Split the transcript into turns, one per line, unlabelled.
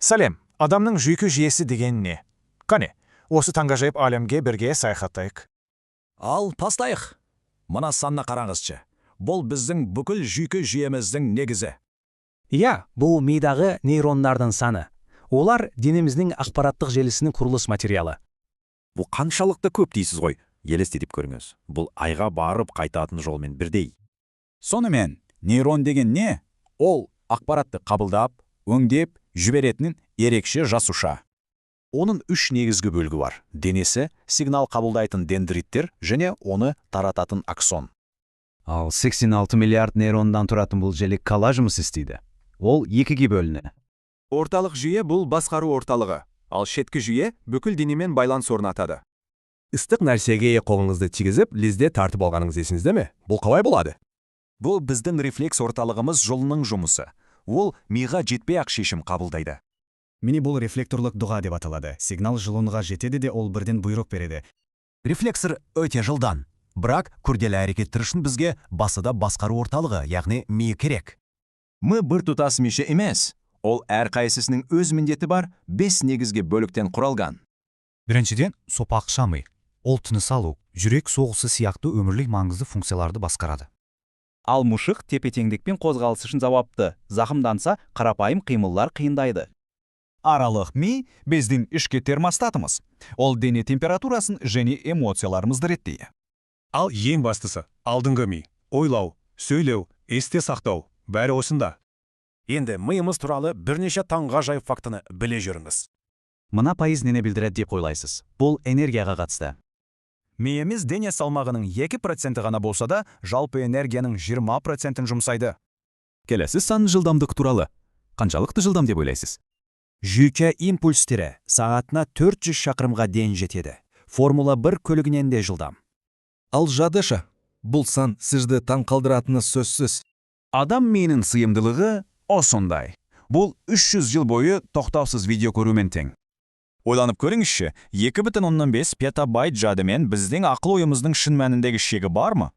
Сәлем, адамның жүйке жүйесі деген не? Қане, осы таңғажайып әлемге бірге саяхаттайық.
Ал пастайық. Мына санна қараңызшы. Бұл біздің бүкіл жүйке жүйеміздің негізі.
Иә, бұл мидағы нейрондардың саны. Олар денеміздің ақпараттық желісінің құрылыс материалы.
Бұл қаншалықты көп дейсіз ғой? Елестетіп көріңіз. Бұл айға барып қайтатын жолмен бірдей.
Сонымен, нейрон деген не? Ол ақпаратты қабылдап, өңдеп, жіберетін ерекше жасуша.
Оның үш негізгі бөлігі бар. Денесі, сигнал қабылдайтын дендриттер және оны тарататын аксон.
Ал 86 миллиард нейрондан тұратын бұл желі қалай жұмыс істейді? Ол екіге бөліні.
Орталық жүйе бұл басқару орталығы, ал шеткі жүйе бүкіл денемен байланыс орнатады.
Ыстық нәрсеге қолыңызды тигізіп, лезде тартып алғаныңыз есіңізде ме? Бұл қалай болады?
Бұл біздің рефлекс орталығымыз жолының жұмысы. Ол миға жетпей-ақ шешім қабылдайды.
Міне бұл рефлекторлық дұға деп аталады. Сигнал жұлынға жетеді де ол бірден бұйрық береді.
Рефлексор өте жылдан. Бірақ күрделі әрекеттер үшін бізге басыда басқару орталығы, яғни ми керек.
Ми бір тұтас миші емес. Ол әрқайсысының өз міндеті бар 5 негізге бөліктен құралған.
Біріншіден, сопақша ми. Ол тыныс алу, жүрек соғысы сияқты өмірлік маңызды функцияларды басқарады.
Ал мұшық тепе-теңдікпен қозғалыс үшін жауапты. Зақымданса, қарапайым қимылдар қиындайды.
Аралық ми біздің ішкі термостатымыз. Ол дене температурасын және эмоцияларымызды реттейді.
Ал ең бастысы, алдыңғы ми, ойлау, сөйлеу, есте сақтау, бәрі осында.
Енді миымыз туралы бірнеше таңғажайып фактыны біле жүріңіз.
Мына пайыз нені білдіреді деп ойлайсыз? Бұл энергияға қатысты.
Миымыз дене салмағының 2% ғана болса да, жалпы энергияның 20% жұмсайды.
Келесі сан жылдамдық туралы. Қаншалықты жылдам деп ойлайсыз?
Жүйке импульстері сағатына 400 шақырымға дейін жетеді. Формула 1 көлігінен де жылдам.
Ал жадышы, бұл сан сізді таң қалдыратыны сөзсіз.
Адам миының сыйымдылығы осындай. Бұл 300 жыл бойы тоқтаусыз видео көрумен тең.
Ойланып көріңізші, 2,5 петабайт жадымен біздің ақыл ойымыздың шын мәніндегі шегі бар ма?